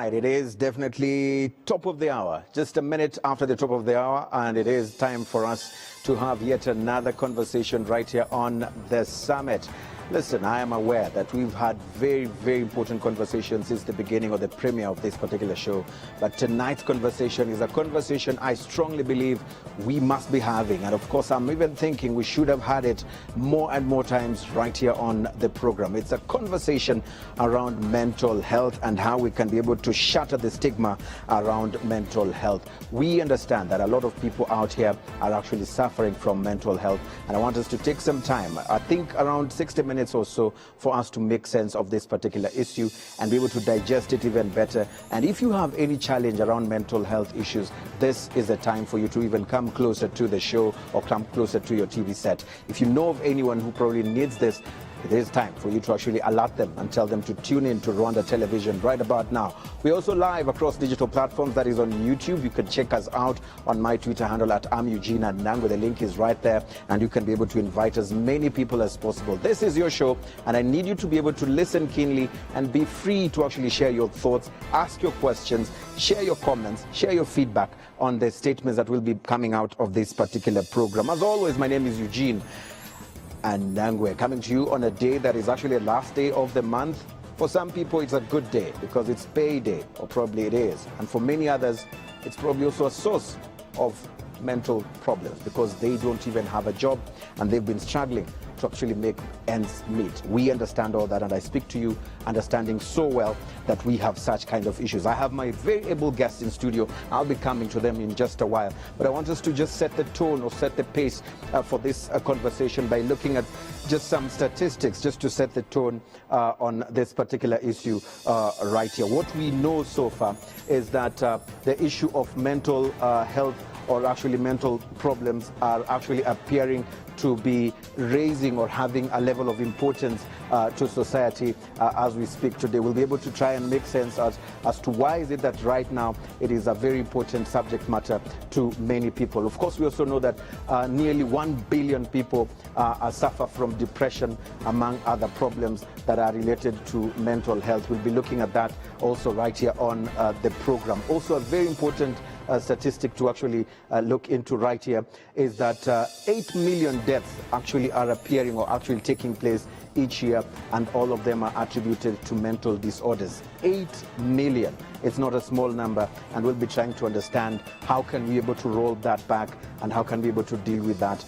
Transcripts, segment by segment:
right, it is definitely top of the hour, just a minute after the top of the hour, and it is time for us to have yet another conversation right here on the summit. Listen, I am aware that we've had very, very important conversations since the beginning of the premiere of this particular show. But tonight's conversation is a conversation I strongly believe we must be having. And of course, I'm even thinking we should have had it more and more times right here on the program. It's a conversation around mental health and how we can be able to shatter the stigma around mental health. We understand that a lot of people out here are actually suffering from mental health. And I want us to take some time, I think around 60 minutes or so, for us to make sense of this particular issue and be able to digest it even better. And if you have any challenge around mental health issues, this is a time for you to even come closer to the show or come closer to your TV set. If you know of anyone who probably needs this, it is time for you to actually alert them and tell them to tune in to Rwanda Television right about now. We're also live across digital platforms, that is on YouTube. You can check us out on my Twitter handle at @Eugene_Nango. The link is right there, and you can be able to invite as many people as possible. This is your show, and I need you to be able to listen keenly and be free to actually share your thoughts, ask your questions, share your comments, share your feedback on the statements that will be coming out of this particular program. As always, my name is Eugene and Nangwe, coming to you on a day that is actually the last day of the month. For some people, it's a good day because it's payday, or probably it is. And for many others, it's probably also a source of mental problems because they don't even have a job and they've been struggling to actually make ends meet. We understand all that, and I speak to you understanding so well that we have such kind of issues. I have my very able guests in studio. I'll be coming to them in just a while, but I want us to just set the tone or set the pace for this conversation by looking at just some statistics, just to set the tone on this particular issue right here. What we know so far is that the issue of mental health, or actually mental problems, are actually appearing to be raising or having a level of importance to society as we speak today. We'll be able to try and make sense as to why is it that right now it is a very important subject matter to many people. Of course, we also know that nearly 1 billion people suffer from depression, among other problems that are related to mental health. We'll be looking at that also right here on the program. Also, a very important statistic to actually look into right here is that 8 million deaths actually are appearing or actually taking place each year, and all of them are attributed to mental disorders. 8 million. It's not a small number, and we'll be trying to understand how can we be able to roll that back and how can we be able to deal with that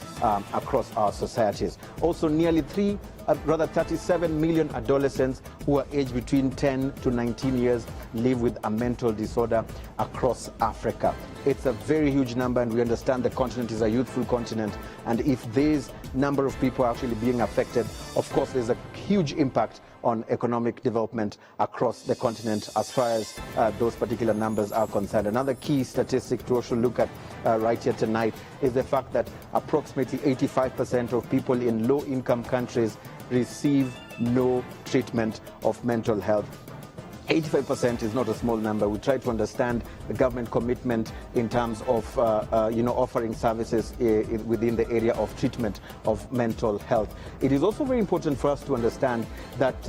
across our societies. Also, nearly 37 million adolescents who are aged between 10 to 19 years live with a mental disorder across Africa. It's a very huge number, and we understand the continent is a youthful continent, and if this number of people are actually being affected, of course there's a huge impact on economic development across the continent as far as those particular numbers are concerned. Another key statistic to also look at right here tonight is the fact that approximately 85% of people in low-income countries receive no treatment of mental health. 85% is not a small number. We try to understand the government commitment in terms of offering services within the area of treatment of mental health. It is also very important for us to understand that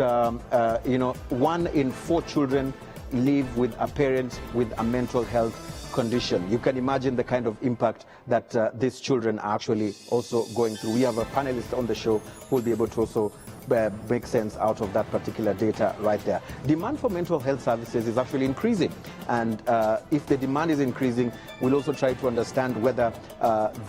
1 in 4 children live with a parent with a mental health condition. You can imagine the kind of impact that these children are actually also going through. We have a panelist on the show who will be able to also make sense out of that particular data right there. Demand for mental health services is actually increasing, and if the demand is increasing, we'll also try to understand whether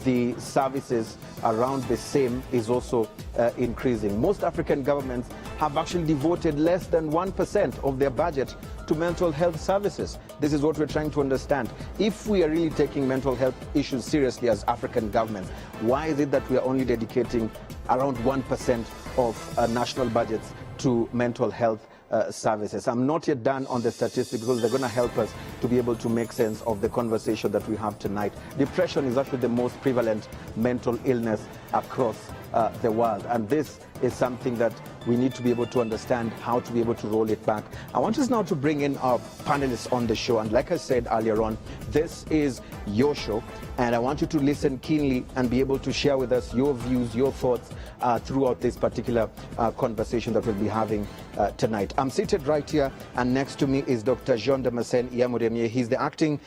the services around the same is also increasing. Most African governments have actually devoted less than 1% of their budget to mental health services. This is what we're trying to understand. If we are really taking mental health issues seriously as African governments, why is it that we are only dedicating around 1% of national budgets to mental health services? I'm not yet done on the statistics because they're going to help us to be able to make sense of the conversation that we have tonight. Depression is actually the most prevalent mental illness across the world, and this is something that we need to be able to understand how to be able to roll it back. I want us now to bring in our panelists on the show. And like I said earlier on, this is your show. And I want you to listen keenly and be able to share with us your views, your thoughts throughout this particular conversation that we'll be having tonight. I'm seated right here, and next to me is Dr. Jean Damascene Iyamuremye. He's the acting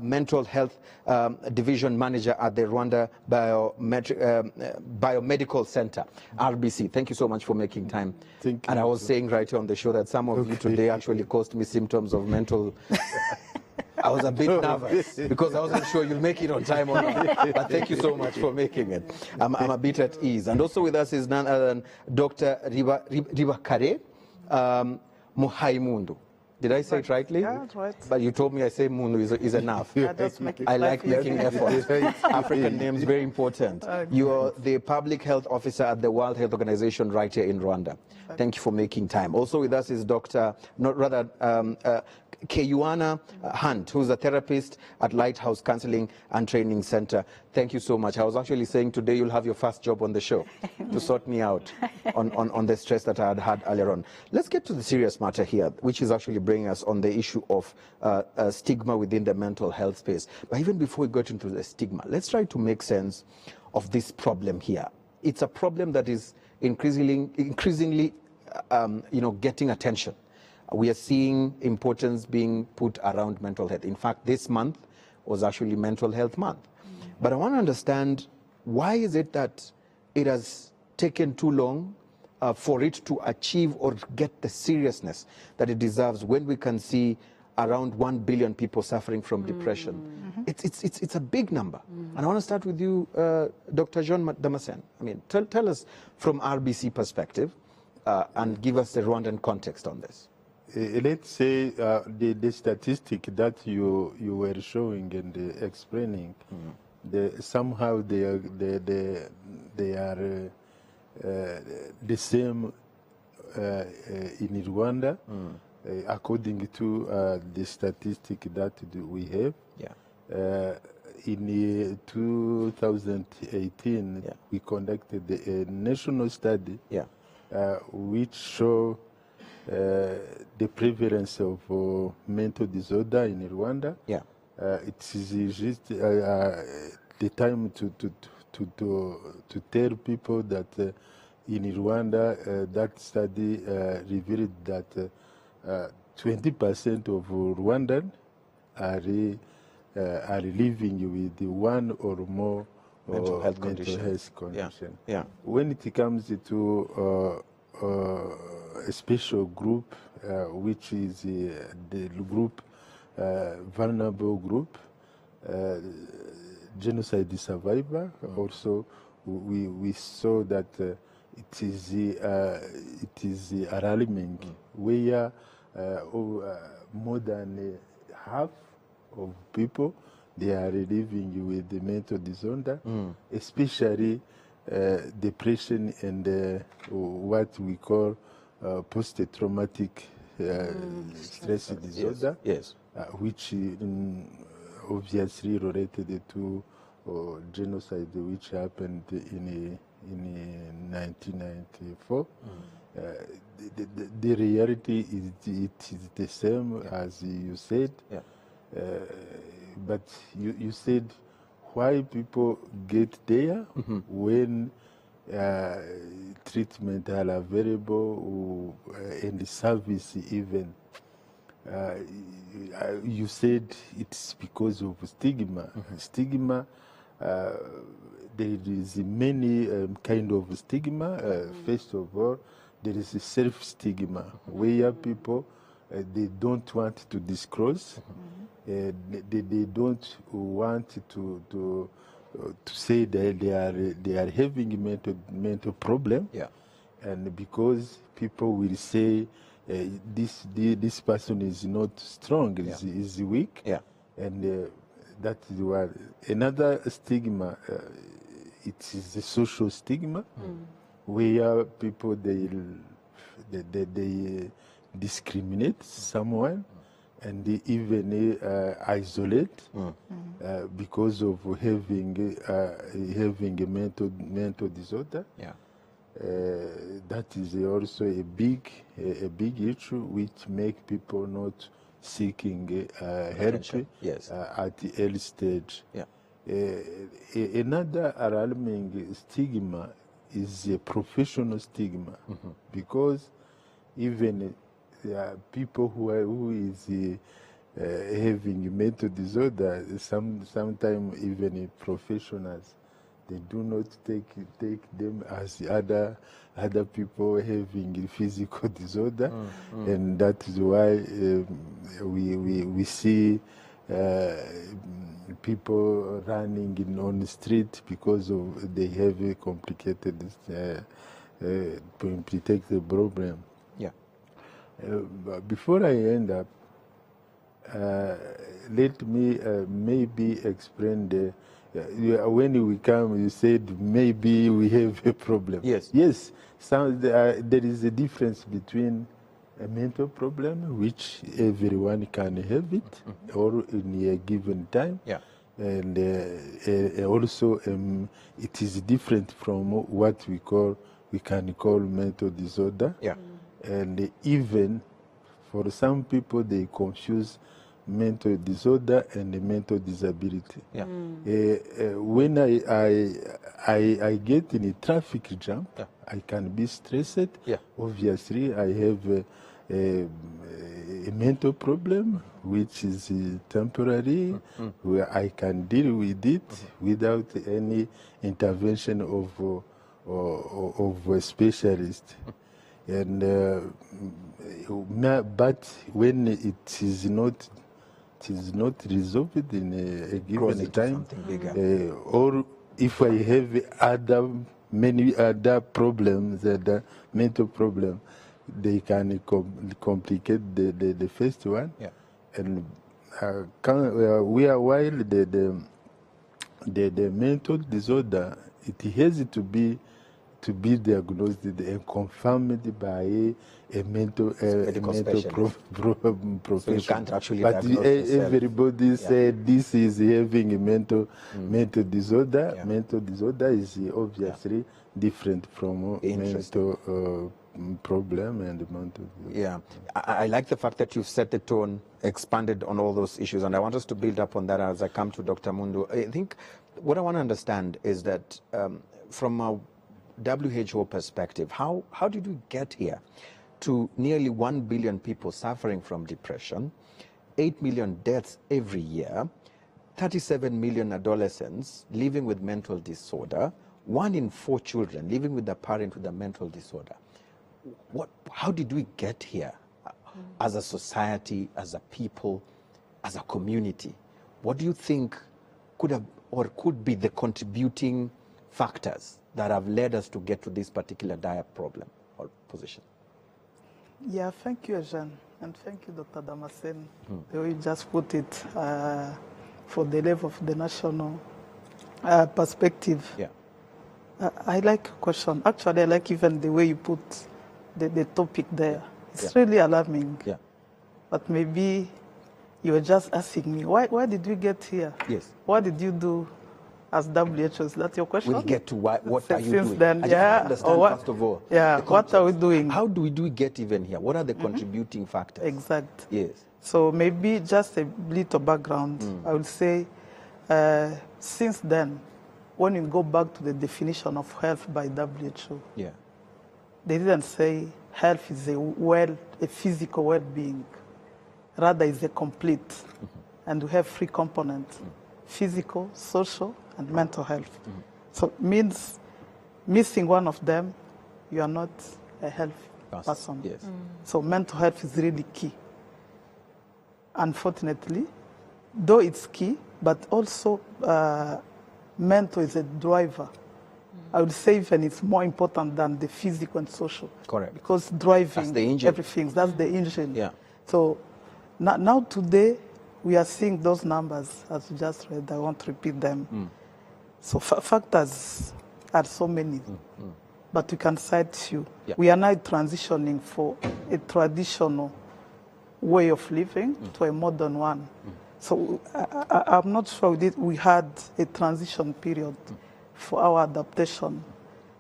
mental health division manager at the Rwanda Biomedical Center, RBC. Thank you so much for making time. Thank you. And I was saying right here on the show that some of you today actually caused me symptoms of mental... I was a bit nervous because I wasn't sure you'll make it on time or not. But thank you so much for making it. I'm a bit at ease. And also with us is none other than Dr. Ribakare Muhaimundu. Did I say it rightly? Yeah, that's right. But you told me I say Mundu is enough. Just make it I like easier. making effort. African names, very important. You are the public health officer at the World Health Organization right here in Rwanda. Thank you for making time. Also with us is Keyuana Hunt, who's a therapist at Lighthouse Counseling and Training Center. Thank you so much. I was actually saying today you'll have your first job on the show to sort me out on the stress that I had earlier on. Let's get to the serious matter here, which is actually bringing us on the issue of stigma within the mental health space. But even before we get into the stigma, let's try to make sense of this problem here. It's a problem that is increasingly getting attention. We are seeing importance being put around mental health. In fact, this month was actually Mental Health Month. But I want to understand, why is it that it has taken too long for it to achieve or get the seriousness that it deserves when we can see around 1 billion people suffering from depression? It's a big number. And I want to start with you, Dr. Jean Damascene. I mean, tell us from RBC perspective and give us the Rwandan context on this. Let's say the statistic that you were showing and explaining, somehow they are the same in Rwanda, according to the statistic that we have. Yeah. In 2018, we conducted a national study, which show the prevalence of mental disorder in Rwanda. Yeah. It is just the time to tell people that in Rwanda, that study revealed that 20% of Rwandans are living with one or more mental health conditions. Yeah. When it comes to a special group, which is the group, vulnerable group, genocide survivor. Also, we saw that it is alarming, where more than half of people, they are living with the mental disorder, especially depression and what we call post-traumatic stress disorder, which obviously related to genocide, which happened in 1994. The reality is it is the same as you said, but you said why people get there when treatment are available and the service even. You said it's because of stigma. Stigma, there is many kind of stigma. First of all, there is a self-stigma, where people, they don't want to disclose. They don't want to say that they are having mental problem, and because people will say this person is not strong, is weak, and that is what another stigma. It is a social stigma, where people they discriminate someone. And they even isolate because of having a mental disorder. that is also a big issue which make people not seeking help Attention. Yes. at the early stage. Yeah. Another alarming stigma is a professional stigma, because even people who is having mental disorder, sometimes even professionals, they do not take them as other people having physical disorder, and that is why we see people running on the street because of they have a complicated problem. Yeah. But before I end up, let me maybe explain the. When we come, you said maybe we have a problem. Yes. Yes. There is a difference between a mental problem, which everyone can have it, or in a given time. Yeah. And also, it is different from what we can call mental disorder. Yeah. And even for some people, they confuse mental disorder and mental disability. Yeah. When I get in a traffic jam, Yeah. I can be stressed. Yeah. Obviously, I have a mental problem, which is temporary, where I can deal with it without any intervention of a specialist. And but when it is not resolved in a given time, or if I have many other problems, mental problems, they can complicate the first one. Yeah. And while the mental disorder, it has to be diagnosed and confirmed by a mental professional. So you can't actually but diagnose yourself. Everybody said this is having a mental disorder. Yeah. Mental disorder is obviously different from mental problem and mental disorder. Yeah, I like the fact that you've set the tone, expanded on all those issues, and I want us to build up on that as I come to Dr. Mundu. I think what I want to understand is that from a WHO perspective, how did we get here to nearly 1 billion people suffering from depression, 8 million deaths every year, 37 million adolescents living with mental disorder, 1 in 4 children living with a parent with a mental disorder? How did we get here as a society, as a people, as a community? What do you think could have or could be the contributing factors that have led us to get to this particular dire problem or position? Yeah, thank you, Eugene, and thank you, Dr. Damasen. The way you just put it, for the level of the national perspective. Yeah. I like your question. Actually, I like even the way you put the topic there. It's really alarming. Yeah. But maybe you were just asking me, why did we get here? Yes. What did you do as WHO? Is that your question? We'll get to what are you Since doing. then, I just want to understand, first of all, yeah, what are we doing? How do we get even here? What are the contributing factors? Exact. Yes. So maybe just a little background. I would say since then, when you go back to the definition of health by WHO, Yeah. they didn't say health is a physical well-being. Rather, it's a complete. And we have 3 components, physical, social, and mental health. So it means missing one of them, you are not a healthy person. Yes. So mental health is really key. Unfortunately, though it's key, but also mental is a driver. I would say even it's more important than the physical and social. Correct. Because driving That's the engine. everything, that's the engine. Yeah. So now today, we are seeing those numbers, as you just read. I won't repeat them. So factors are so many, but we can cite few. Yeah. We are now transitioning for a traditional way of living to a modern one. So I'm not sure we had a transition period for our adaptation.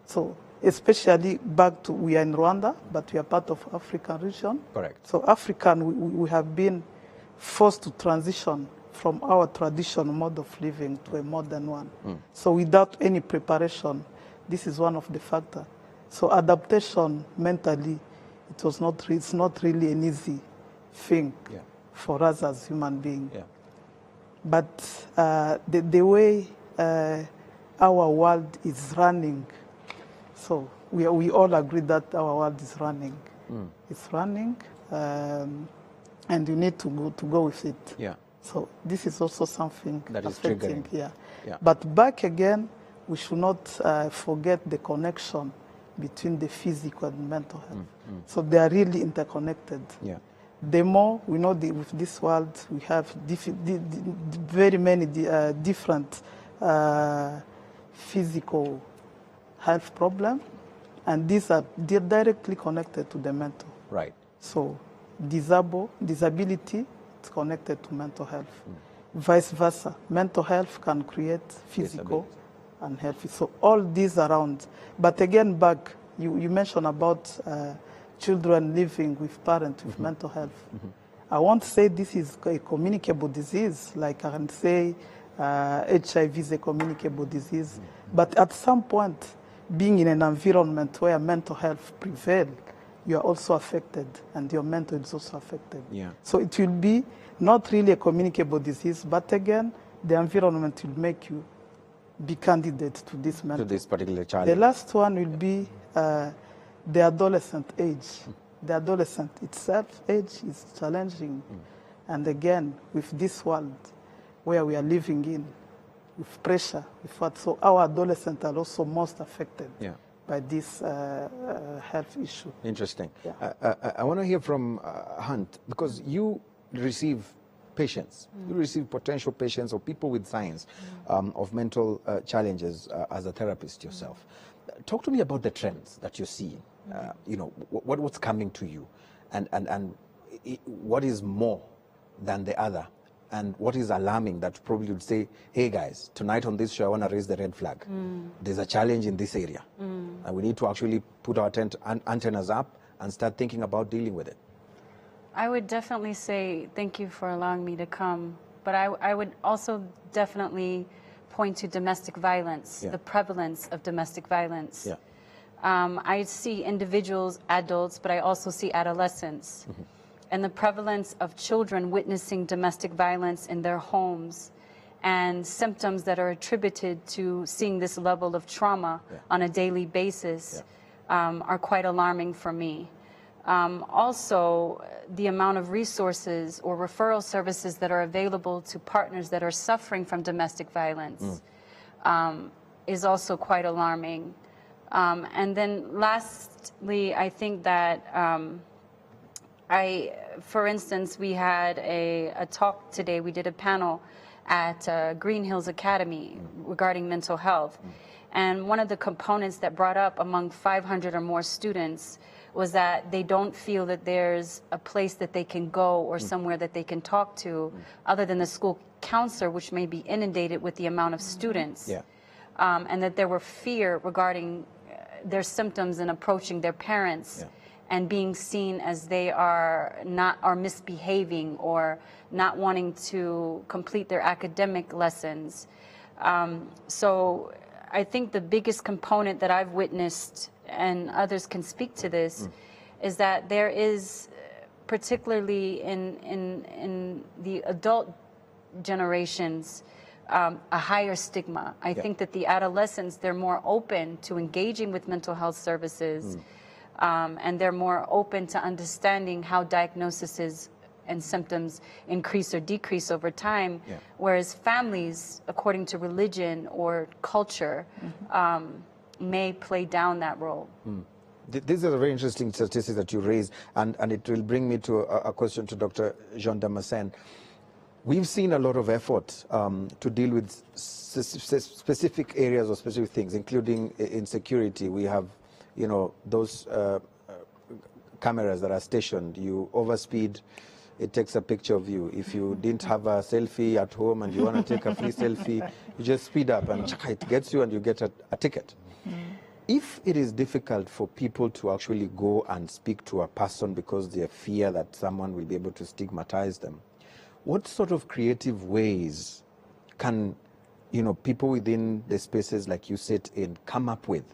So especially back to, we are in Rwanda, but we are part of African region. Correct. So African, we have been forced to transition from our traditional mode of living to a modern one. So without any preparation, this is one of the factors. So adaptation mentally, it's not really an easy thing for us as human beings. Yeah. But the way our world is running, so we all agree that our world is running. It's running, and you need to go with it. Yeah. So this is also something That is affecting. triggering. Yeah. But back again, we should not forget the connection between the physical and mental health. So they are really interconnected. Yeah. The more we know with this world, we have very many different physical health problems, and these are directly connected to the mental. Right. So disability is connected to mental health. Vice versa. Mental health can create physical and healthy. So all these around. But again, back, you mentioned about children living with parents with mental health. I won't say this is a communicable disease, like I can say HIV is a communicable disease. But at some point, being in an environment where mental health prevails, you are also affected, and your mental is also affected. Yeah. So it will be not really a communicable disease, but again, the environment will make you be candidate to this mental. To this particular challenge. The last one will be the adolescent age. The adolescent itself age is challenging. And again, with this world where we are living in, with pressure, with what, so our adolescents are also most affected by this health issue. Interesting. Yeah. I want to hear from Hunt, because you receive patients. You receive potential patients or people with signs of mental challenges as a therapist yourself. Talk to me about the trends that you're seeing. You know, what's coming to you, and what is more than the other, and what is alarming that probably would say, hey guys, tonight on this show I want to raise the red flag. There's a challenge in this area, and we need to actually put our antennas up and start thinking about dealing with it. I would definitely say thank you for allowing me to come, but I would also definitely point to domestic violence, the prevalence of domestic violence. I see individuals, adults, but I also see adolescents. And the prevalence of children witnessing domestic violence in their homes and symptoms that are attributed to seeing this level of trauma on a daily basis are quite alarming for me. Also, the amount of resources or referral services that are available to partners that are suffering from domestic violence is also quite alarming. And then lastly, I think that for instance, we had a talk today, we did a panel at Green Hills Academy regarding mental health. And one of the components that brought up among 500 or more students was that they don't feel that there's a place that they can go or somewhere that they can talk to other than the school counselor, which may be inundated with the amount of students. And that there were fear regarding their symptoms and approaching their parents and being seen as they are misbehaving or not wanting to complete their academic lessons. So I think the biggest component that I've witnessed, and others can speak to this, is that there is, particularly in the adult generations, a higher stigma. I think that the adolescents, they're more open to engaging with mental health services, and they're more open to understanding how diagnoses and symptoms increase or decrease over time, whereas families, according to religion or culture, may play down that role. This is a very interesting statistic that you raised, and it will bring me to a question to Dr. Jean Damascene. We've seen a lot of effort to deal with specific areas or specific things, including insecurity. We have, you know, those cameras that are stationed. You overspeed, it takes a picture of you. If you didn't have a selfie at home and you want to take a free selfie, you just speed up and it gets you and you get a ticket. If it is difficult for people to actually go and speak to a person because they fear that someone will be able to stigmatize them, what sort of creative ways can, people within the spaces like you sit in come up with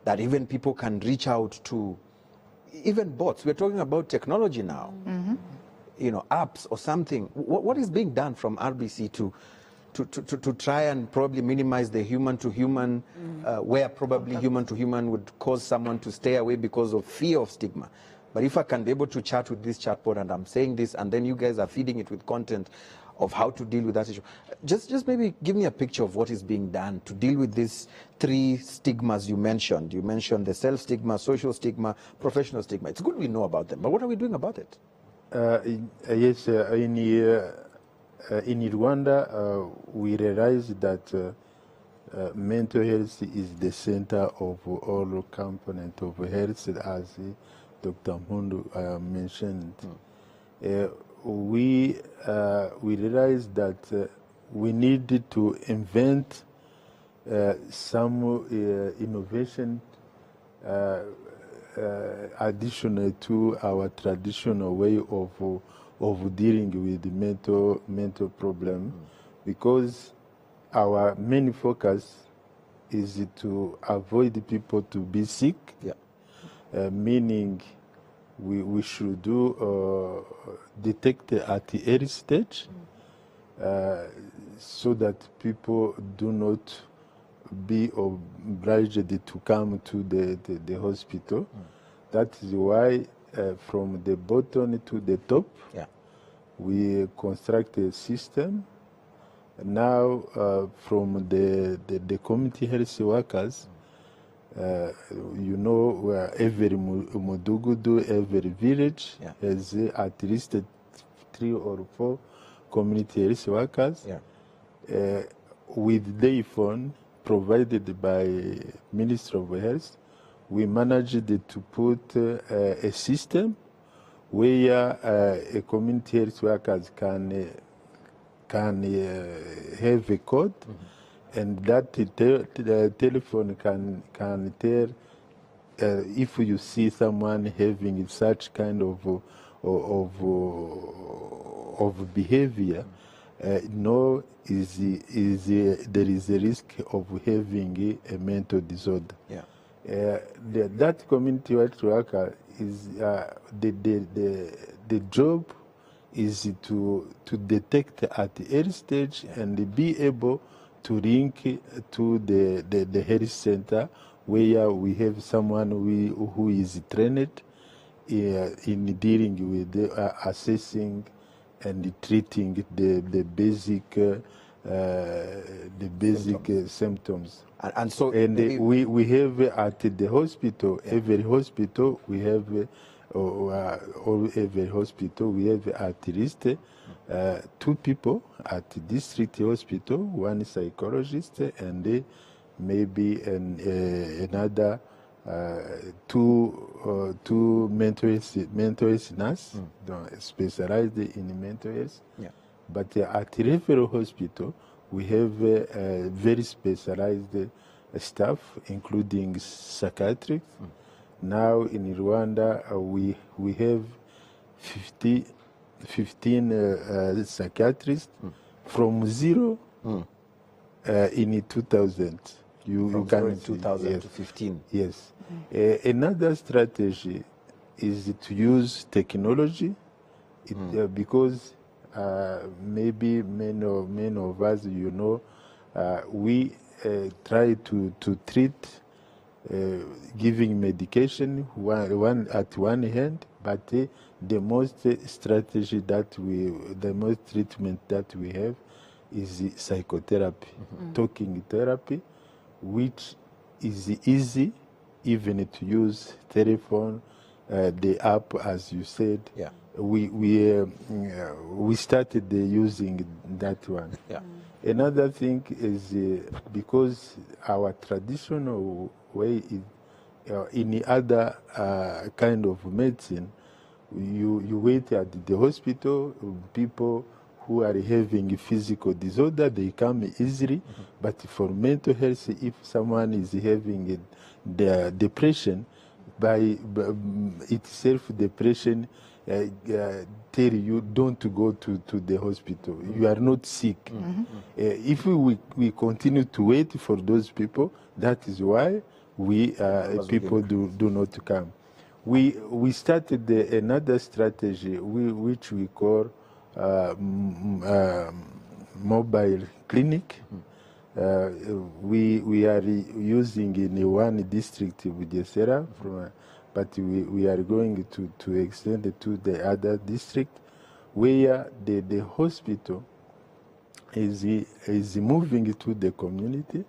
that even people can reach out to, even bots? We're talking about technology now, apps or something. What is being done from RBC to try and probably minimize the human to human, where probably human to human would cause someone to stay away because of fear of stigma? But if I can be able to chat with this chatbot and I'm saying this, and then you guys are feeding it with content of how to deal with that issue, just maybe give me a picture of what is being done to deal with these 3 stigmas you mentioned. You mentioned the self-stigma, social stigma, professional stigma. It's good we know about them, but what are we doing about it? Yes, in Rwanda, we realized that mental health is the center of all components of health, as Dr. Mpundu mentioned. We realized that we need to invent some innovation additional to our traditional way of dealing with the mental problem, because our main focus is to avoid people to be sick. Meaning we should detect at the early stage, so that people do not be obliged to come to the hospital. That is why from the bottom to the top, we construct a system. Now from the community health workers, where every mudugudu, every village has at least 3 or 4 community health workers, with their phone provided by Ministry of Health. We managed to put a system where a community health workers can have a code, and that the telephone can tell if you see someone having such kind of behavior. There is a risk of having a mental disorder. That community health worker is the job is to detect at the early stage and be able to link to the health center, where we have someone who is trained in dealing with assessing and treating the basic symptoms. And so we have at the hospital, every hospital we have every hospital we have at least 2 people at the district hospital, 1 psychologist, and maybe another 2 mental health nurse specialized in mental health. But at referral hospital, we have very specialized staff, including psychiatrists. Now in Rwanda, we have 15 psychiatrists from 0 in 2000. You can in 2000 to 15. Yes. Another strategy is to use technology, because maybe many of us, we try to treat giving medication at one hand, but the most treatment that we have is psychotherapy, talking therapy, which is easy even to use telephone, the app, as you said. We started using that one. Another thing is because our traditional way is in other kind of medicine, you wait at the hospital, people who are having physical disorder, they come easily. But for mental health, if someone is having the depression, by itself, depression tell you don't go to the hospital. You are not sick. If we continue to wait for those people, that is why people do not come. We started another strategy which we call mobile clinic. We are using in one district with the but we are going to extend it to the other district, where the hospital is moving to the community,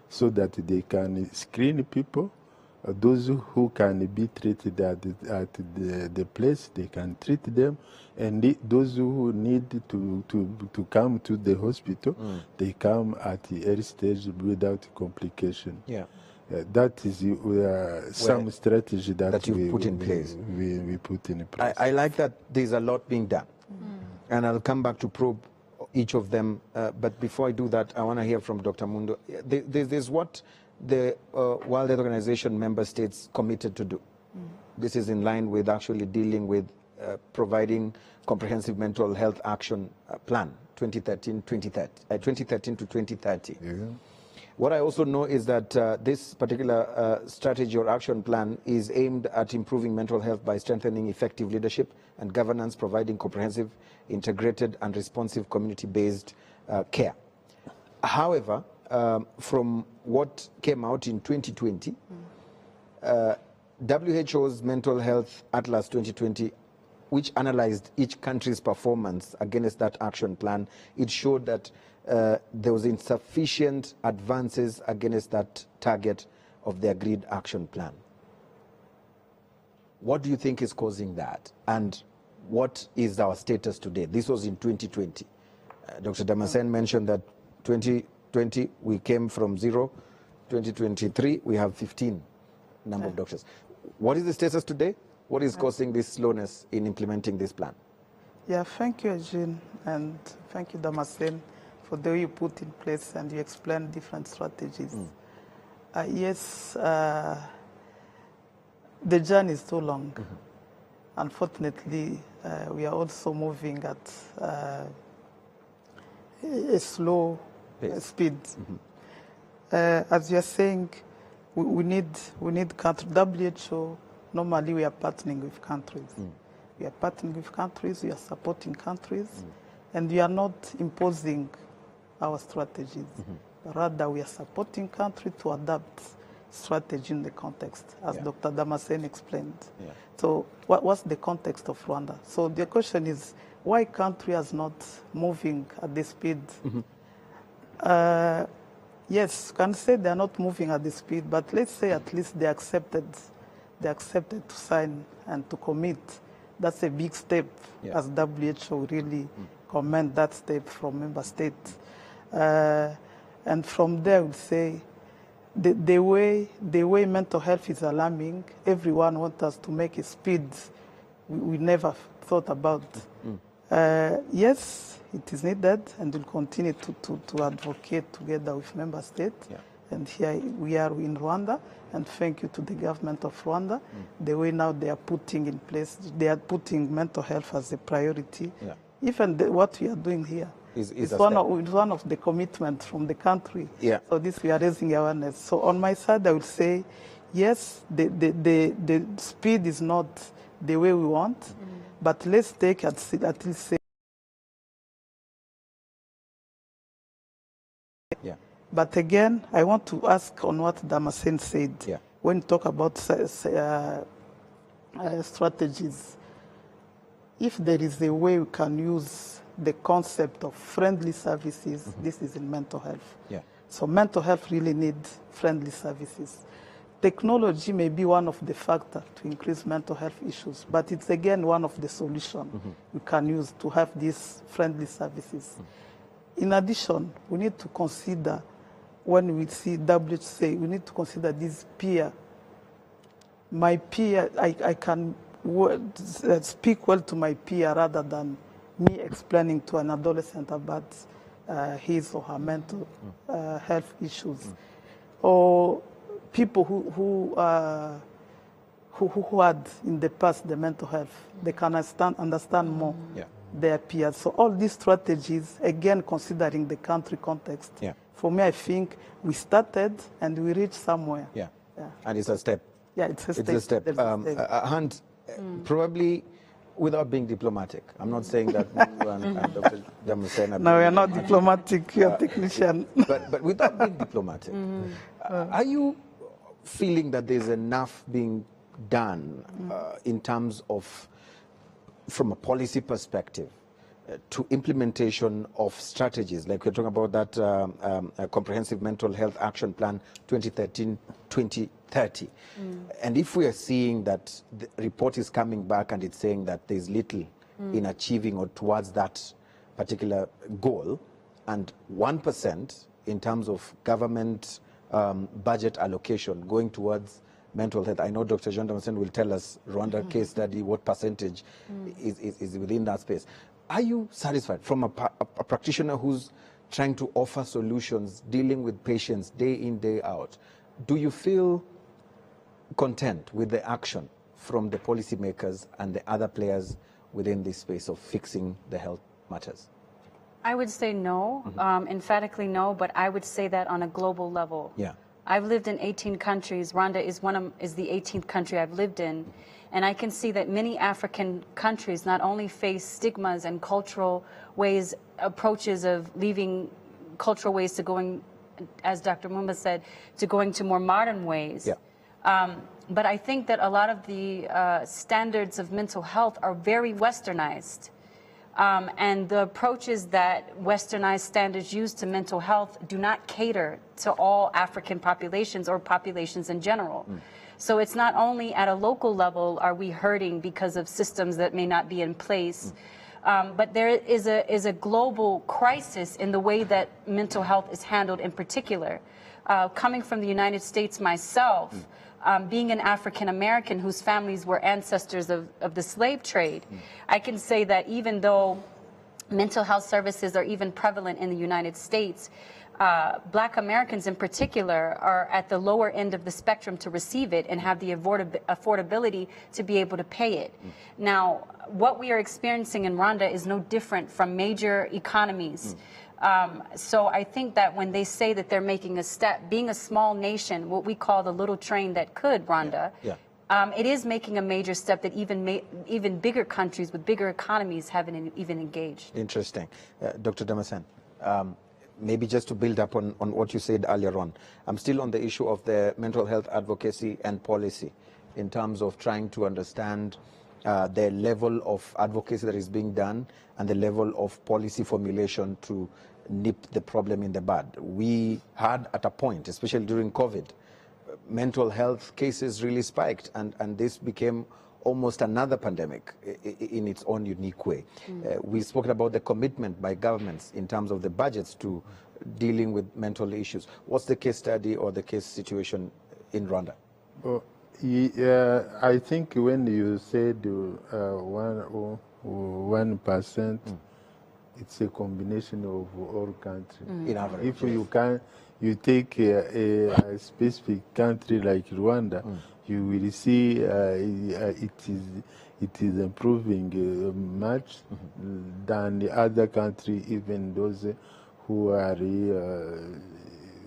so that they can screen people. Those who can be treated at the place, they can treat them, and those who need to come to the hospital, they come at the early stage without complication. Yeah. That is some strategy that you put in place. We put in place. I like that there's a lot being done, and I'll come back to probe each of them. But before I do that, I want to hear from Dr. Mundo. There's what the World Health Organization member states committed to do. This is in line with actually dealing with providing comprehensive mental health action plan 2013 to 2030. Yeah. What I also know is that this particular strategy or action plan is aimed at improving mental health by strengthening effective leadership and governance, providing comprehensive, integrated and responsive community-based care. However, from what came out in 2020, WHO's Mental Health Atlas 2020, which analyzed each country's performance against that action plan, it showed that there was insufficient advances against that target of the agreed action plan. What do you think is causing that? And what is our status today? This was in 2020. Dr. Damascene mentioned that 2020 we came from 0. 2023 we have 15 number of doctors. What is the status today? What is causing this slowness in implementing this plan? Yeah, thank you, Eugene, and thank you, Damascene, for the way you put in place and you explain different strategies. Yes, the journey is too long. Unfortunately, we are also moving at a slow speed. As you are saying, we need country. WHO, normally we are partnering with countries. We are partnering with countries, we are supporting countries, and we are not imposing our strategies. Rather, we are supporting countries to adapt strategy in the context, as Dr. Damascene explained. So what's the context of Rwanda? So the question is, why country is not moving at the speed? Yes, can say they are not moving at the speed, but let's say at least they accepted to sign and to commit. That's a big step, as WHO really commend that step from member states. And from there, I would say, the way mental health is alarming, everyone wants us to make a speed we never thought about. Yes, it is needed, and we'll continue to advocate together with member states. And here we are in Rwanda, and thank you to the government of Rwanda. The way now they are putting in place, they are putting mental health as a priority. Even what we are doing here is one of the commitments from the country. So this we are raising awareness. So on my side, I would say, yes, the speed is not the way we want, but let's take at least say. But again, I want to ask on what Damascene said. When you talk about strategies, if there is a way we can use the concept of friendly services, this is in mental health. So mental health really needs friendly services. Technology may be one of the factors to increase mental health issues, but it's again one of the solutions we can use to have these friendly services. In addition, we need to consider, when we see WHO say, we need to consider this peer. My peer, I can speak well to my peer rather than me explaining to an adolescent about his or her mental health issues, or people who had in the past the mental health, they can understand more their peers. So all these strategies, again, considering the country context, for me, I think we started and we reached somewhere. Yeah. And it's a step. Yeah, it's a step. It's a step. There's a step. Hunt, probably without being diplomatic. I'm not saying that you and Dr. Damascene. No, we are not diplomatic, you're a technician. But without being diplomatic, are you feeling that there's enough being done in terms of, from a policy perspective, to implementation of strategies, like we're talking about that comprehensive mental health action plan 2013-2030. And if we are seeing that the report is coming back and it's saying that there's little in achieving or towards that particular goal, and 1% in terms of government budget allocation going towards mental health. I know Dr. Jean Damascene will tell us, Rwanda case study, what percentage is within that space. Are you satisfied from a practitioner who's trying to offer solutions, dealing with patients day in, day out? Do you feel content with the action from the policymakers and the other players within this space of fixing the health matters? I would say no, emphatically no, but I would say that on a global level. Yeah. I've lived in 18 countries. Rwanda is the 18th country I've lived in. And I can see that many African countries not only face stigmas and cultural ways, approaches of leaving cultural ways to going, as Dr. Mumba said, to going to more modern ways. Yeah. But I think that a lot of the standards of mental health are very westernized. And the approaches that westernized standards use to mental health do not cater to all African populations or populations in general. So it's not only at a local level are we hurting because of systems that may not be in place, but there is a global crisis in the way that mental health is handled in particular. Coming from the United States myself, being an African American whose families were ancestors of the slave trade, I can say that even though mental health services are even prevalent in the United States, Black Americans in particular are at the lower end of the spectrum to receive it and have the affordability to be able to pay it. Now, what we are experiencing in Rwanda is no different from major economies. So I think that when they say that they're making a step, being a small nation, what we call the little train that could, Rwanda, it is making a major step that even bigger countries with bigger economies haven't even engaged. Interesting. Dr. Damascene, maybe just to build up on what you said earlier on, I'm still on the issue of the mental health advocacy and policy in terms of trying to understand the level of advocacy that is being done and the level of policy formulation to nip the problem in the bud. We had at a point, especially during COVID, mental health cases really spiked, and this became almost another pandemic in its own unique way. We've spoken about the commitment by governments in terms of the budgets to dealing with mental issues. What's the case study or the case situation in Rwanda? Well, I think when you said 1%, it's a combination of all countries. In average, if you take a specific country like Rwanda, you will see it is improving much than the other country, even those who are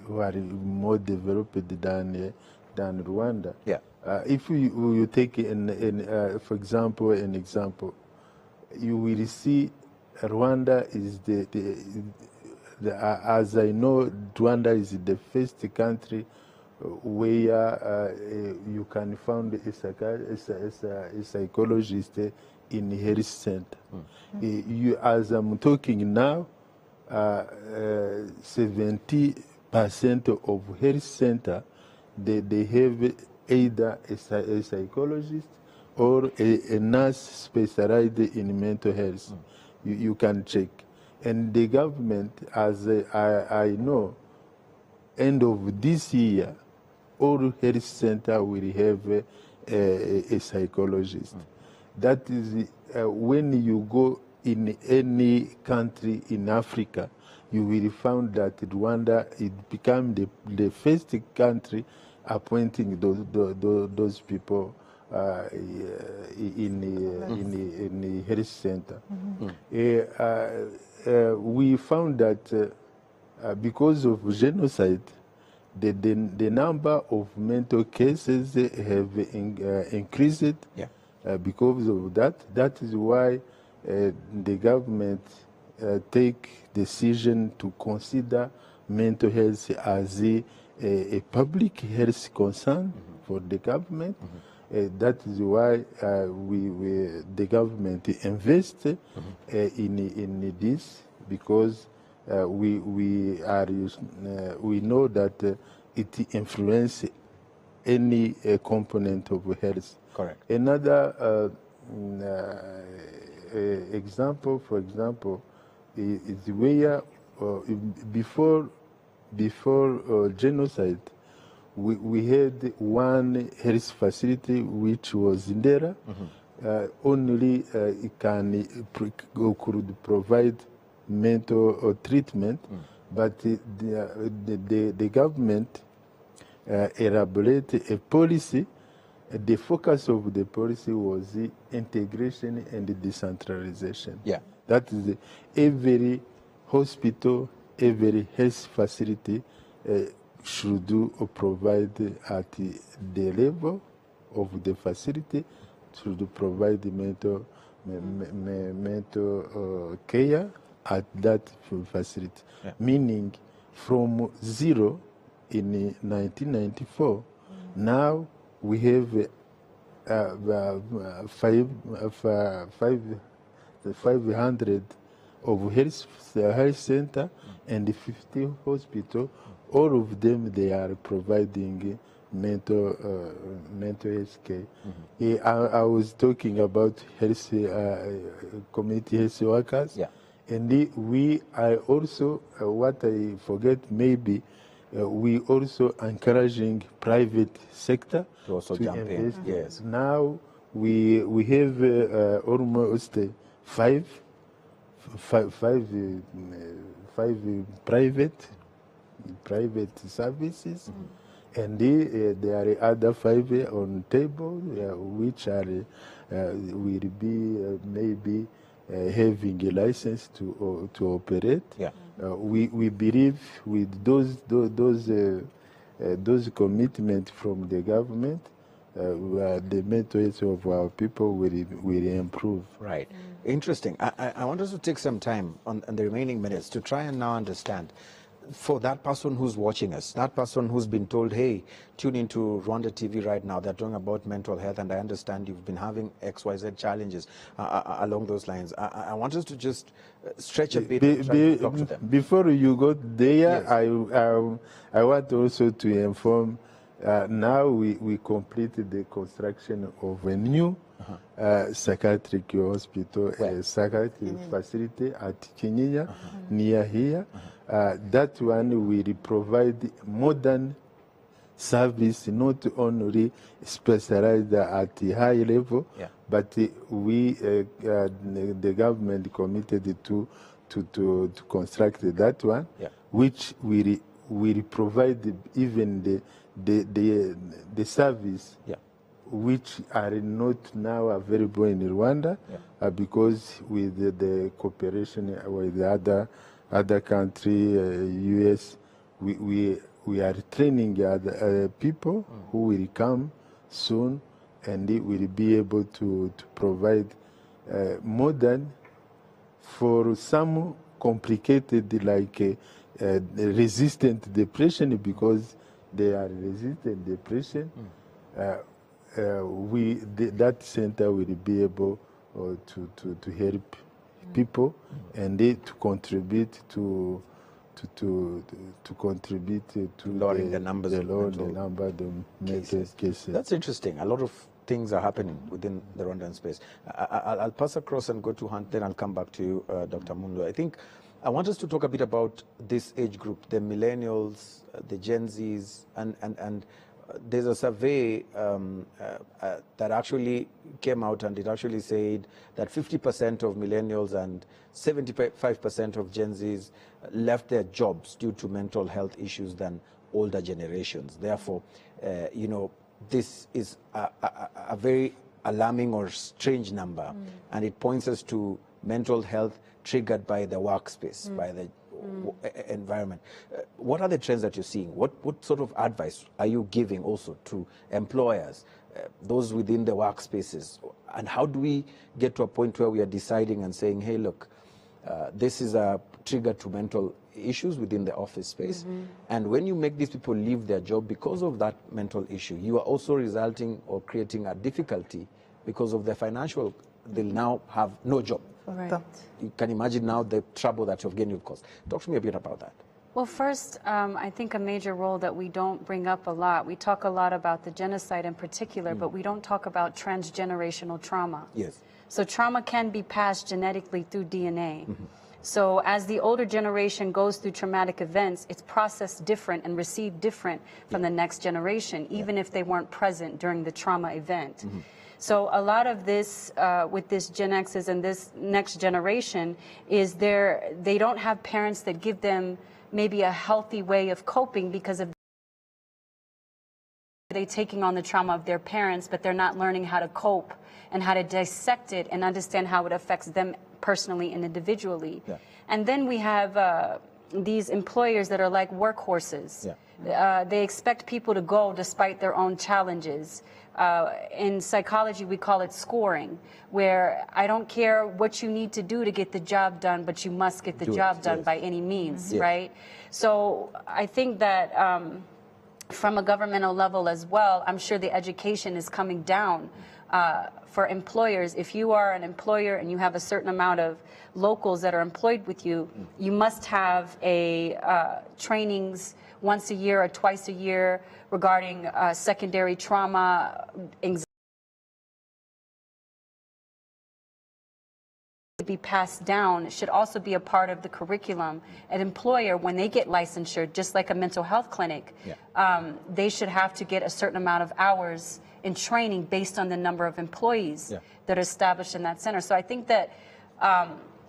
more developed than Rwanda. Yeah. If you take for example, you will see Rwanda is as I know, Rwanda is the first country where you can find a psychologist in health center. As I'm talking now, 70% of health center they have either a psychologist or a nurse specialized in mental health. You can check. And the government, as I know, end of this year, all health center will have a psychologist. That is when you go in any country in Africa, you will find that Rwanda it became the first country appointing those people in the health center. We found that because of genocide, the number of mental cases have increased. Yeah. Because of that. That is why the government take decision to consider mental health as a public health concern for the government. That is why the government invest in this, because we know that it influences any component of health. Correct. Another example, for example, is where before genocide, we had one health facility which was in Ndera. Only it could provide mental treatment, but the government elaborated a policy. The focus of the policy was the integration and the decentralization. Yeah. That is every hospital, every health facility should do or provide at the level of the facility, should provide the mental care at that facility. Yeah. Meaning from zero in 1994, now we have 500 of health center and 50 hospital. All of them, they are providing mental health care. I was talking about health community health workers. Yeah. And we are also, what I forget maybe, we also encouraging private sector To also jump in, invest. yes. Now we have almost five private services, and there are other 5 on table, which are will be maybe having a license to operate. Yeah. We believe with those commitments from the government, the mental health of our people will improve. Right. Interesting. I want us to take some time on the remaining minutes to try and now understand, for that person who's watching us, that person who's been told, hey, tune into RwandaTV right now, they're talking about mental health, and I understand you've been having XYZ challenges along those lines. I want us to just stretch a bit and try to talk to them. Before you go there, Yes. I want also to inform, now we completed the construction of a new psychiatric hospital, a psychiatric facility at Kinyinya, near here. That one will provide modern service, not only specialized at the high level, but the government committed to construct that one, which will provide even the service which are not now available in Rwanda, because with the cooperation with the other country, US, we are training other people who will come soon, and they will be able to provide modern for some complicated, like resistant depression, because they are resistant depression. That center will be able to help people, and they to contribute to Lowering the numbers of mental cases. That's interesting. A lot of things are happening within the Rwandan space. I'll pass across and go to Hunt, then I'll come back to you, Dr. Mundu. I think I want us to talk a bit about this age group, the millennials, the Gen Zs, and there's a survey that actually came out, and it actually said that 50% of millennials and 75% of Gen Zs left their jobs due to mental health issues than older generations. Therefore, you know, this is a very alarming or strange number, and it points us to mental health triggered by the workspace, by the environment. What are the trends that you're seeing? What sort of advice are you giving also to employers, those within the workspaces? And how do we get to a point where we are deciding and saying, hey, look, this is a trigger to mental issues within the office space. And when you make these people leave their job because of that mental issue, you are also resulting or creating a difficulty because of their financial, they'll now have no job. Right. You can imagine now the trouble that you've gained will cause. Talk to me a bit about that. Well, first, I think a major role that we don't bring up a lot, we talk a lot about the genocide in particular, but we don't talk about transgenerational trauma. Yes. So trauma can be passed genetically through DNA. So as the older generation goes through traumatic events, it's processed different and received different from the next generation, even if they weren't present during the trauma event. So a lot of this with this Gen X's and this next generation is they don't have parents that give them maybe a healthy way of coping because of they taking on the trauma of their parents, but they're not learning how to cope and how to dissect it and understand how it affects them personally and individually. And then we have these employers that are like workhorses. They expect people to go despite their own challenges. In psychology, we call it scoring, where I don't care what you need to do to get the job done, but you must get the job done by any means, right? So I think that from a governmental level as well, I'm sure the education is coming down for employers. If you are an employer and you have a certain amount of locals that are employed with you, you must have a trainings once a year or twice a year regarding secondary trauma, anxiety to be passed down. It should also be a part of the curriculum. An employer, when they get licensure, just like a mental health clinic, they should have to get a certain amount of hours in training based on the number of employees that are established in that center. So I think that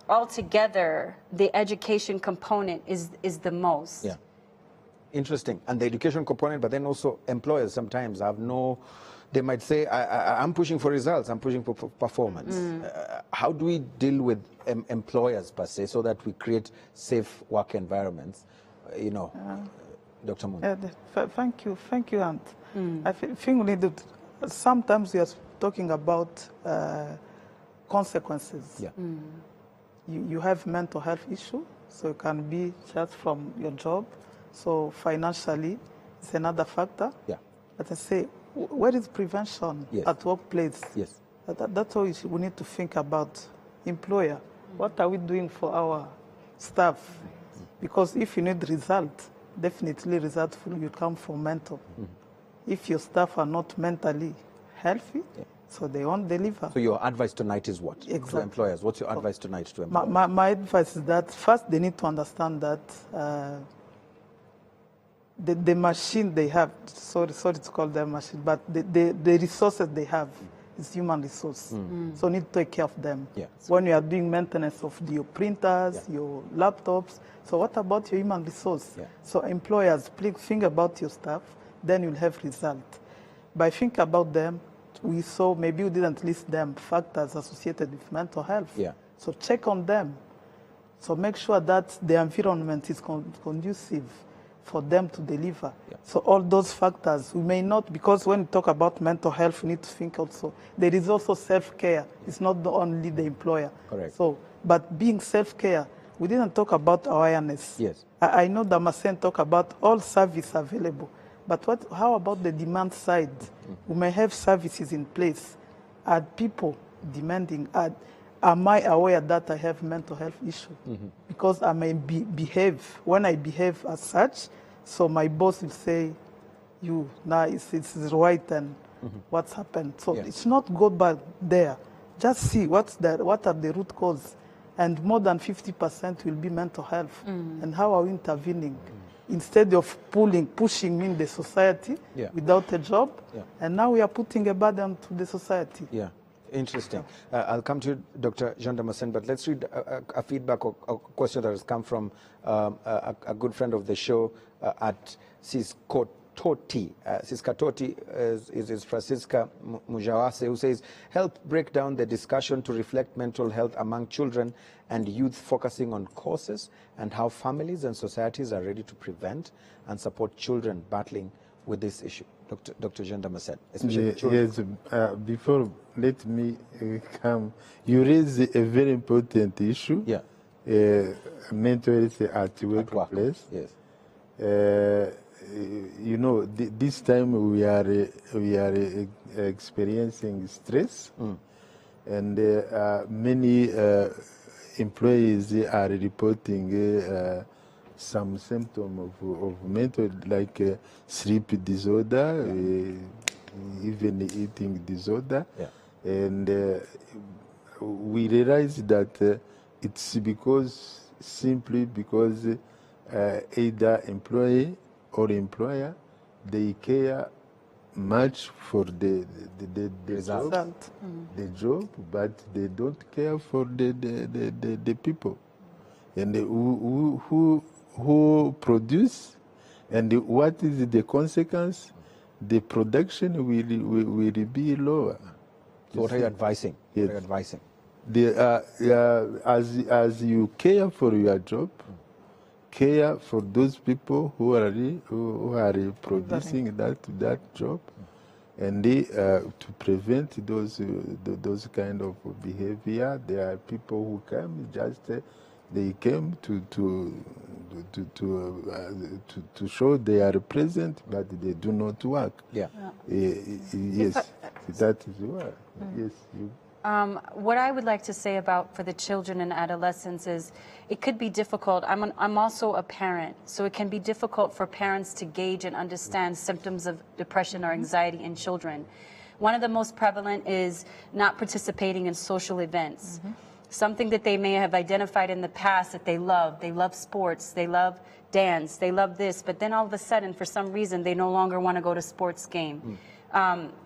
altogether, the education component is the most. Interesting. And the education component, but then also employers sometimes have no, they might say, I'm pushing for results, I'm pushing for performance. How do we deal with employers per se so that we create safe work environments? You know, Dr. Moon. Thank you, Ant. I think we need to, sometimes we are talking about consequences. You have mental health issue, so it can be just from your job. So financially, it's another factor. But I say, where is prevention at workplace? That's all we need to think about. Employer, what are we doing for our staff? Because if you need result, definitely result will come from mental. If your staff are not mentally healthy, so they won't deliver. So your advice tonight is what? To employers, what's your advice tonight to employers? My advice is that first they need to understand that the machine they have, sorry to call them machine, but the resources they have is human resource. So need to take care of them. When you are doing maintenance of your printers, your laptops, so what about your human resource? So employers, please think about your staff, then you'll have result. By think about them, we saw, maybe you didn't list them, factors associated with mental health. So check on them. So make sure that the environment is conducive for them to deliver. So all those factors, we may not, because when we talk about mental health, we need to think also, there is also self-care. It's not only the employer. So, but being self-care, we didn't talk about awareness. I know that Damascene talk about all service available, but how about the demand side? We may have services in place. Are people demanding? Am I aware that I have mental health issue? Because I may behave, when I behave as such, so my boss will say, you, now it's right and what's happened. So it's not go back there. Just see what are the root cause. And more than 50% will be mental health. And how are we intervening? instead of pushing me in the society without a job. And now we are putting a burden to the society. Yeah, interesting. I'll come to you, Dr. Jean Damascene, but let's read a feedback or a question that has come from a good friend of the show at Siskatoti. Siskatoti is Francisca Mujawase, who says, help break down the discussion to reflect mental health among children and youth, focusing on causes and how families and societies are ready to prevent and support children battling with this issue. Dr. Jean Damascene, especially children. Yes, before, let me come. You raise a very important issue. Yeah. Mental health at workplace. Yes. You know, this time we are experiencing stress, and many employees are reporting some symptom of mental, like sleep disorder, even eating disorder, and we realize that it's simply because either employee or employer, they care much for the job, but they don't care for the people, and who produce, and what is the consequence? The production will be lower. So what are you advising? Yes. What are you advising? As you care for your job, care for those people who are producing that job, and to prevent those kind of behavior. There are people who come they came to show they are present, but they do not work. Yeah. Yes, that is why. Yes. What I would like to say about for the children and adolescents is it could be difficult. I'm also a parent, so it can be difficult for parents to gauge and understand symptoms of depression or anxiety in children. One of the most prevalent is not participating in social events. Something that they may have identified in the past that they love. They love sports, they love dance, they love this, but then all of a sudden, for some reason, they no longer want to go to sports game.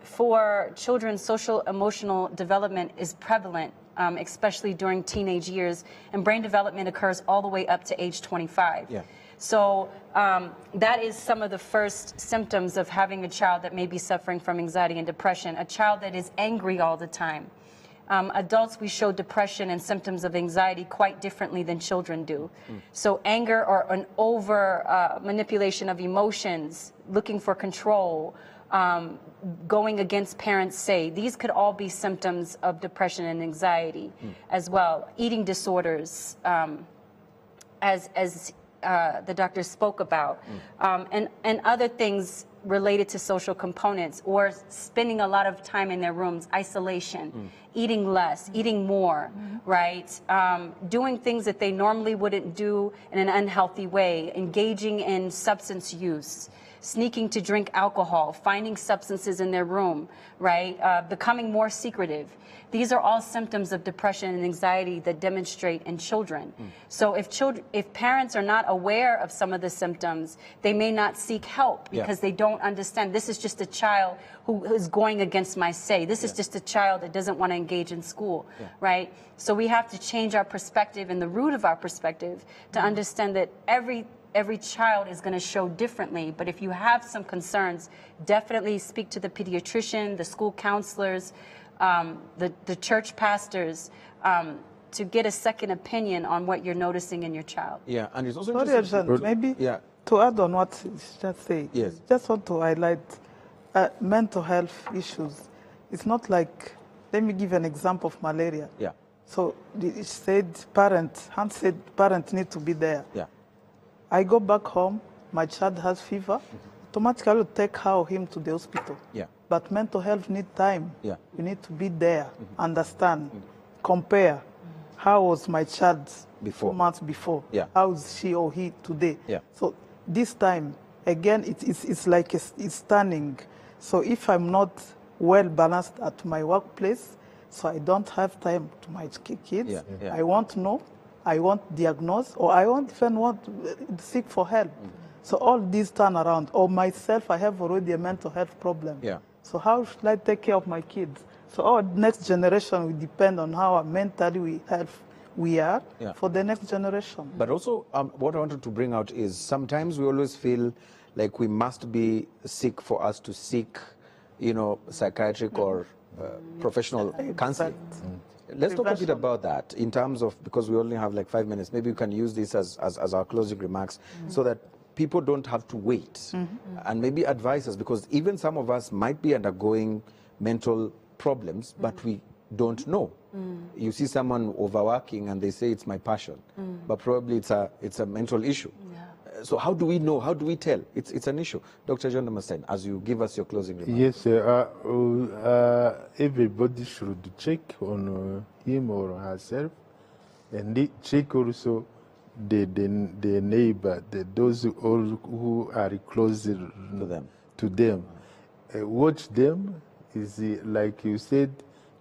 For children, social emotional development is prevalent, especially during teenage years, and brain development occurs all the way up to age 25. Yeah. So that is some of the first symptoms of having a child that may be suffering from anxiety and depression, a child that is angry all the time. Adults, we show depression and symptoms of anxiety quite differently than children do. So anger or an over manipulation of emotions, looking for control, going against parents' say, these could all be symptoms of depression and anxiety as well. Eating disorders, as the doctor spoke about, and other things related to social components, or spending a lot of time in their rooms, isolation, eating less, eating more, right? Doing things that they normally wouldn't do in an unhealthy way, engaging in substance use, sneaking to drink alcohol, finding substances in their room, right? Becoming more secretive. These are all symptoms of depression and anxiety that demonstrate in children. So if parents are not aware of some of the symptoms, they may not seek help because they don't understand. This is just a child who is going against my say. This is just a child that doesn't want to engage in school, right? So we have to change our perspective and the root of our perspective to understand that every child is going to show differently, but if you have some concerns, definitely speak to the pediatrician, the school counselors, the church pastors, to get a second opinion on what you're noticing in your child. Yeah, and it's also Sorry, interesting. Jean, maybe to add on what you just said, just want to highlight mental health issues. It's not like, let me give an example of malaria. Yeah. So it said Hans said parents need to be there. Yeah. I go back home, my child has fever, automatically take her or him to the hospital. Yeah. But mental health need time. Yeah. You need to be there, understand, compare. How was my child 4 months before? Yeah. How is she or he today? Yeah. So this time, again, it's like it's turning. So if I'm not well balanced at my workplace, so I don't have time to my kids, I want to know, I want diagnose, or I won't even want to seek for help. So all these turn around. Or myself, I have already a mental health problem. Yeah. So how should I take care of my kids? So our next generation will depend on how mentally we are Yeah. for the next generation. But also, what I wanted to bring out is sometimes we always feel like we must be sick for us to seek, psychiatric or professional counseling. Let's talk a bit about that in terms of, because we only have like 5 minutes, maybe we can use this as our closing remarks so that people don't have to wait and maybe advise us, because even some of us might be undergoing mental problems, but we don't know. You see someone overworking and they say it's my passion, but probably it's a mental issue. So how do we know? How do we tell? It's an issue. Dr. John Damascene, as you give us your closing remarks. Yes, everybody should check on him or herself, and check also the neighbor, those all who are close to them. Watch them. Is like you said,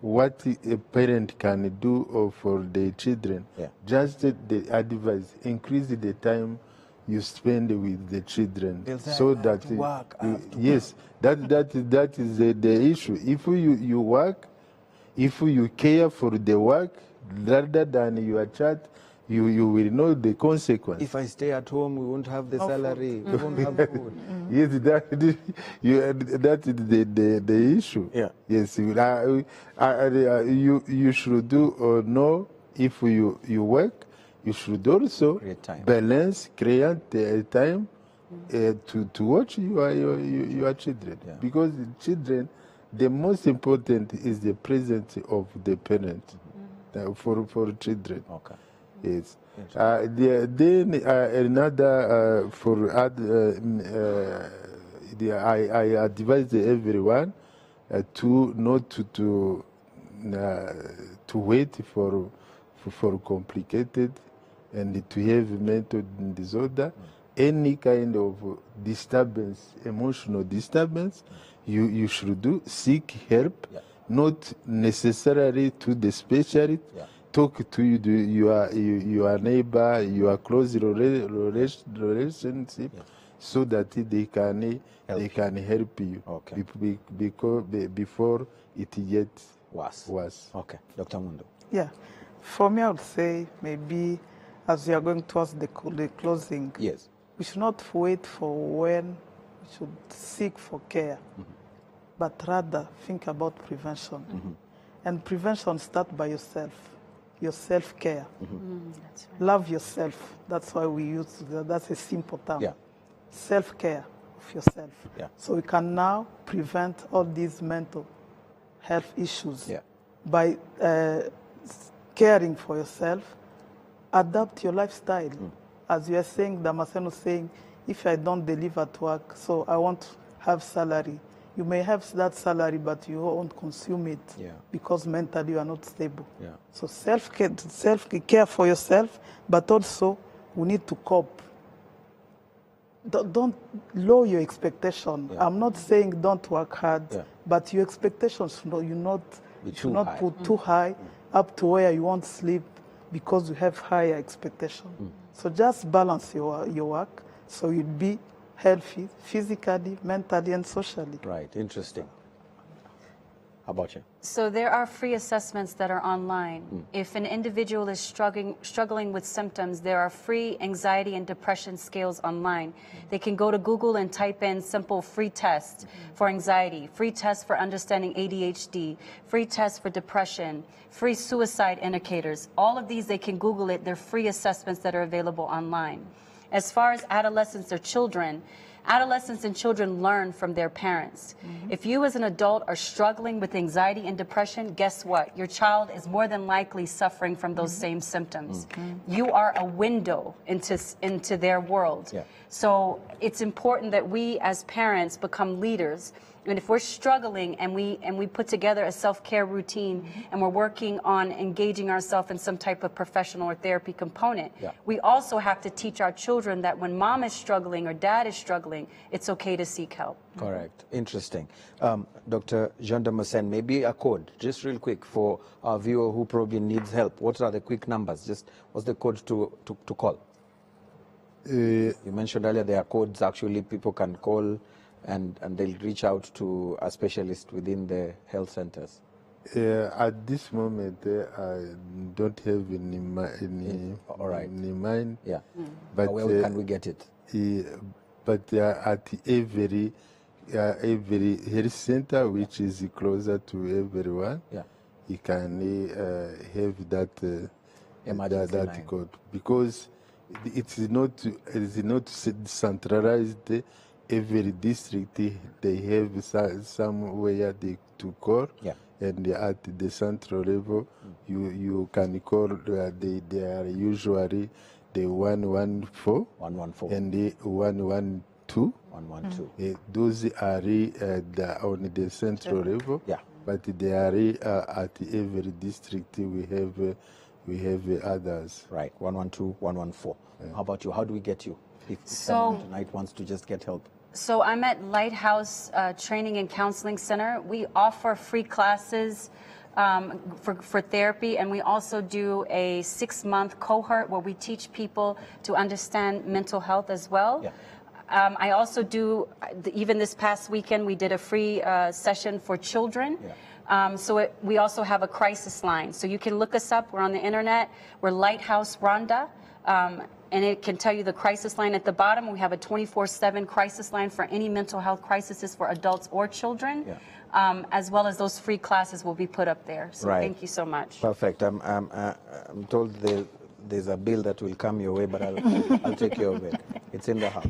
what a parent can do for their children. Yeah. Just the advice, increase the time you spend with the children, so that yes, that is the issue. If you work, if you care for the work rather than your child, you will know the consequence. If I stay at home, we won't have the salary. We won't have food. Yes, that is the issue. Yeah. Yes, you should do or know if you work. You should also Create time. create time to watch your children. Yeah. Because the children, the most important is the presence of the parent for children. Okay. Yes. Then another I advise everyone to not to wait for complicated and to have mental disorder. Any kind of disturbance, emotional disturbance, you should seek help, not necessarily to the specialist. Talk to your neighbor, your close relationship, so that they can help you. Okay. Before it gets worse. Okay, Dr. Mundo. Yeah. For me, I would say maybe as we are going towards the closing, Yes. we should not wait for when we should seek for care, but rather think about prevention. And prevention starts by yourself, your self-care. That's right. Love yourself. That's why we use that. That's a simple term. Yeah. Self-care of yourself. Yeah. So we can now prevent all these mental health issues by caring for yourself. Adapt your lifestyle. As you are saying, Damascene was saying, if I don't deliver at work, so I want to have salary. You may have that salary, but you won't consume it because mentally you are not stable. So self-care for yourself, but also we need to cope. Don't lower your expectation. I'm not saying don't work hard, but your expectations should not put too high up to where you won't sleep because you have higher expectation. So just balance your work so you'll be healthy physically, mentally, and socially. Right, interesting. How about you? So there are free assessments that are online. If an individual is struggling with symptoms, there are free anxiety and depression scales online. They can go to Google and type in simple free tests for anxiety, free tests for understanding ADHD, free tests for depression, free suicide indicators. All of these, they can Google it. They're free assessments that are available online. As far as adolescents or children, adolescents and children learn from their parents. If you as an adult are struggling with anxiety and depression, guess what? Your child is more than likely suffering from those same symptoms. You are a window into their world. So it's important that we as parents become leaders. And if we're struggling and we put together a self-care routine and we're working on engaging ourselves in some type of professional or therapy component, we also have to teach our children that when mom is struggling or dad is struggling, it's okay to seek help. Correct. Interesting. Dr. Jean Damascene, maybe a code, just real quick, for our viewer who probably needs help. What are the quick numbers? Just what's the code to call? You mentioned earlier there are codes actually people can call and they'll reach out to a specialist within the health centers. At this moment, I don't have any all right. in mind. Yeah. But where can we get it? But at every health center which is closer to everyone, Yeah. you can have that Emergency that line. code, because it's not centralized. Every district they have somewhere to call. Yeah. And at the central level, you can call. They are usually the 114 114. and the 112. 112. Those are on the central level. Yeah. But they are at every district. We have others. Right. 112, 114. How about you? How do we get you? If So- someone tonight wants to just get help. So I'm at Lighthouse Training and Counseling Center. We offer free classes for therapy, and we also do a 6-month cohort where we teach people to understand mental health as well. Yeah. I also do, even this past weekend, we did a free session for children. Yeah. We also have a crisis line. So you can look us up. We're on the internet. We're Lighthouse Rwanda. And it can tell you the crisis line at the bottom. We have a 24/7 crisis line for any mental health crises for adults or children, as well as those free classes will be put up there. So Right. thank you so much. Perfect. I'm told there's a bill that will come your way, but I'll take care of it. It's in the house.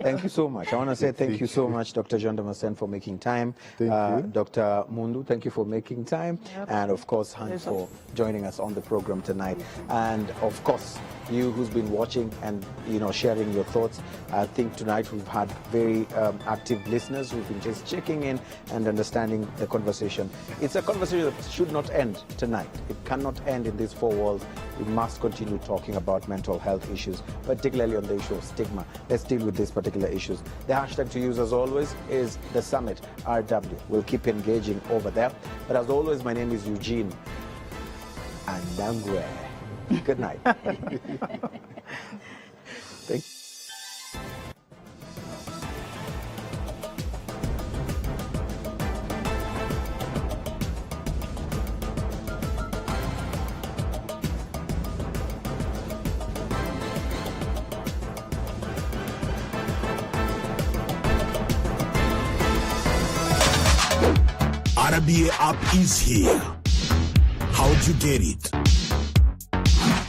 Thank you so much. I want to say thank you so much, Dr. Jean Damascene, for making time. Thank you. Dr. Mundu, thank you for making time. And of course, Hans, for joining us on the program tonight. And of course, you who's been watching and sharing your thoughts. I think tonight we've had very active listeners who've been just checking in and understanding the conversation. It's a conversation that should not end tonight. It cannot end in these four walls. We must continue talking about mental health issues, particularly on the issue of stigma. Let's deal with these particular issues. The hashtag to use, as always, is the summit, RW. We'll keep engaging over there. But as always, my name is Eugene Andangwe. Good night. Thank RBA app is here. How'd you get it?